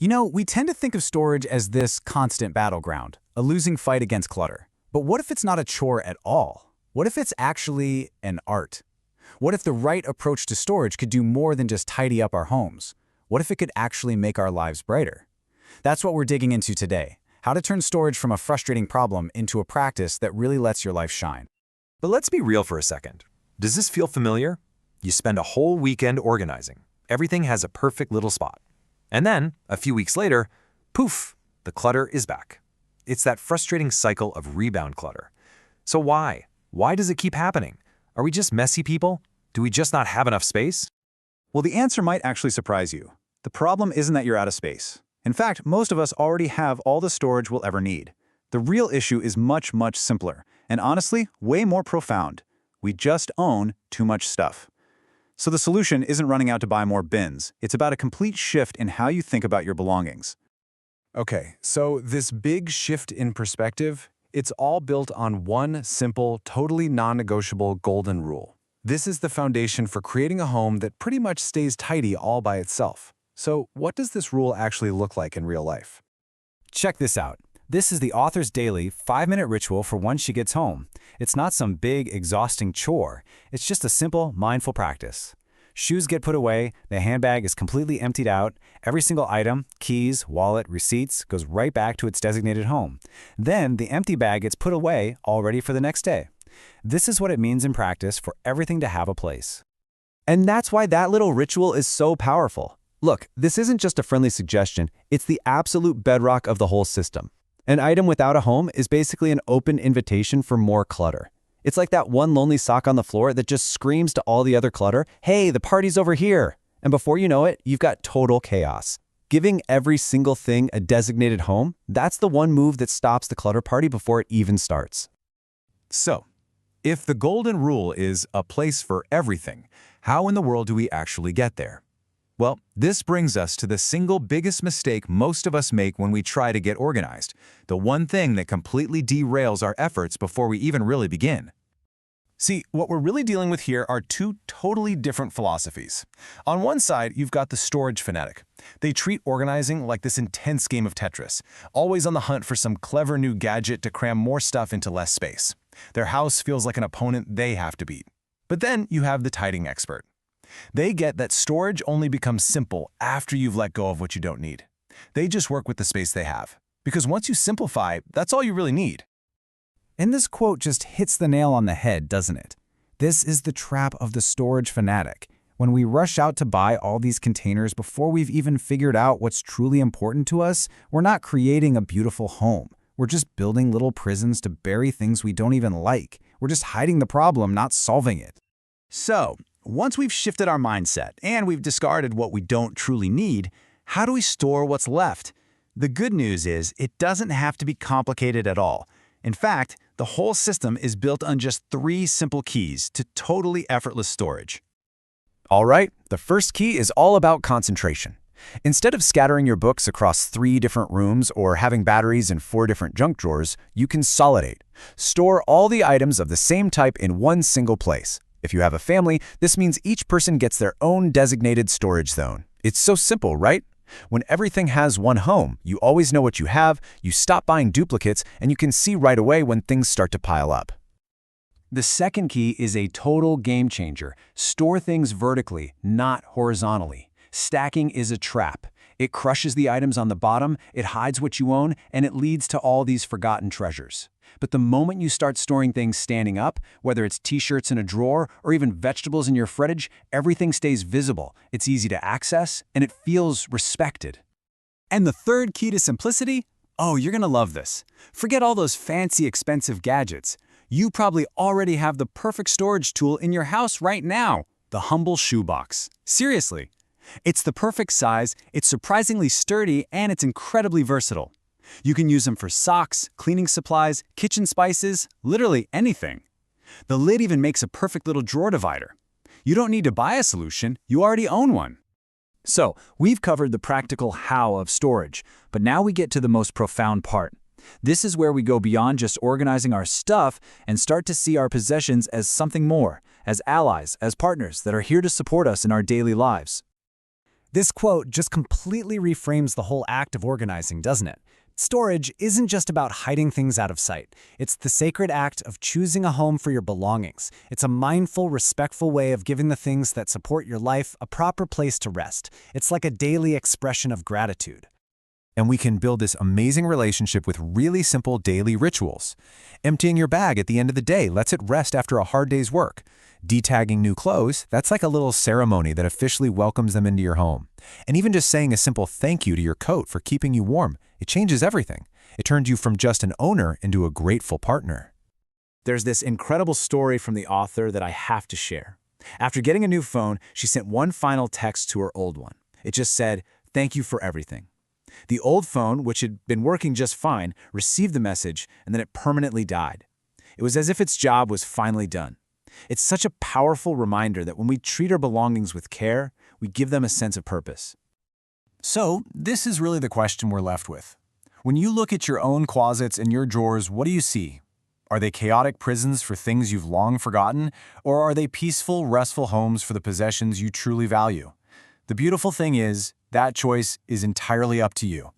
We tend to think of storage as this constant battleground, a losing fight against clutter. But what if it's not a chore at all? What if it's actually an art? What if the right approach to storage could do more than just tidy up our homes? What if it could actually make our lives brighter? That's what we're digging into today, how to turn storage from a frustrating problem into a practice that really lets your life shine. But let's be real for a second. Does this feel familiar? You spend a whole weekend organizing. Everything has a perfect little spot. And then, a few weeks later, poof, the clutter is back. It's that frustrating cycle of rebound clutter. So why? Why does it keep happening? Are we just messy people? Do we just not have enough space? Well, the answer might actually surprise you. The problem isn't that you're out of space. In fact, most of us already have all the storage we'll ever need. The real issue is much, much simpler, and honestly, way more profound. We just own too much stuff. So the solution isn't running out to buy more bins. It's about a complete shift in how you think about your belongings. Okay, so this big shift in perspective, it's all built on one simple, totally non-negotiable golden rule. This is the foundation for creating a home that pretty much stays tidy all by itself. So what does this rule actually look like in real life? Check this out. This is the author's daily 5-minute ritual for once she gets home. It's not some big, exhausting chore. It's just a simple, mindful practice. Shoes get put away, the handbag is completely emptied out, every single item, keys, wallet, receipts, goes right back to its designated home. Then the empty bag gets put away, all ready for the next day. This is what it means in practice for everything to have a place. And that's why that little ritual is so powerful. Look, this isn't just a friendly suggestion, it's the absolute bedrock of the whole system. An item without a home is basically an open invitation for more clutter. It's like that one lonely sock on the floor that just screams to all the other clutter, "Hey, the party's over here!" And before you know it, you've got total chaos. Giving every single thing a designated home, that's the one move that stops the clutter party before it even starts. So, if the golden rule is a place for everything, how in the world do we actually get there? Well, this brings us to the single biggest mistake most of us make when we try to get organized, the one thing that completely derails our efforts before we even really begin. See, what we're really dealing with here are two totally different philosophies. On one side, you've got the storage fanatic. They treat organizing like this intense game of Tetris, always on the hunt for some clever new gadget to cram more stuff into less space. Their house feels like an opponent they have to beat. But then you have the tidying expert. They get that storage only becomes simple after you've let go of what you don't need. They just work with the space they have. Because once you simplify, that's all you really need. And this quote just hits the nail on the head, doesn't it? This is the trap of the storage fanatic. When we rush out to buy all these containers before we've even figured out what's truly important to us, we're not creating a beautiful home. We're just building little prisons to bury things we don't even like. We're just hiding the problem, not solving it. So, once we've shifted our mindset and we've discarded what we don't truly need, how do we store what's left? The good news is it doesn't have to be complicated at all. In fact, the whole system is built on just 3 simple keys to totally effortless storage. All right, the first key is all about concentration. Instead of scattering your books across 3 different rooms or having batteries in 4 different junk drawers, you consolidate. Store all the items of the same type in one single place. If you have a family, this means each person gets their own designated storage zone. It's so simple, right? When everything has one home, you always know what you have, you stop buying duplicates, and you can see right away when things start to pile up. The second key is a total game changer. Store things vertically, not horizontally. Stacking is a trap. It crushes the items on the bottom, it hides what you own, and it leads to all these forgotten treasures. But the moment you start storing things standing up, whether it's t-shirts in a drawer or even vegetables in your fridge, everything stays visible, it's easy to access, and it feels respected. And the third key to simplicity? Oh, you're gonna love this. Forget all those fancy, expensive gadgets. You probably already have the perfect storage tool in your house right now, the humble shoebox. Seriously. It's the perfect size, it's surprisingly sturdy, and it's incredibly versatile. You can use them for socks, cleaning supplies, kitchen spices, literally anything. The lid even makes a perfect little drawer divider. You don't need to buy a solution, you already own one. So, we've covered the practical how of storage, but now we get to the most profound part. This is where we go beyond just organizing our stuff and start to see our possessions as something more, as allies, as partners that are here to support us in our daily lives. This quote just completely reframes the whole act of organizing, doesn't it? Storage isn't just about hiding things out of sight. It's the sacred act of choosing a home for your belongings. It's a mindful, respectful way of giving the things that support your life a proper place to rest. It's like a daily expression of gratitude. And we can build this amazing relationship with really simple daily rituals. Emptying your bag at the end of the day lets it rest after a hard day's work. Detagging new clothes, that's like a little ceremony that officially welcomes them into your home. And even just saying a simple thank you to your coat for keeping you warm, it changes everything. It turns you from just an owner into a grateful partner. There's this incredible story from the author that I have to share. After getting a new phone, she sent one final text to her old one. It just said, "Thank you for everything." The old phone, which had been working just fine, received the message, and then it permanently died. It was as if its job was finally done. It's such a powerful reminder that when we treat our belongings with care, we give them a sense of purpose. So, this is really the question we're left with. When you look at your own closets and your drawers, what do you see? Are they chaotic prisons for things you've long forgotten, or are they peaceful, restful homes for the possessions you truly value? The beautiful thing is, that choice is entirely up to you.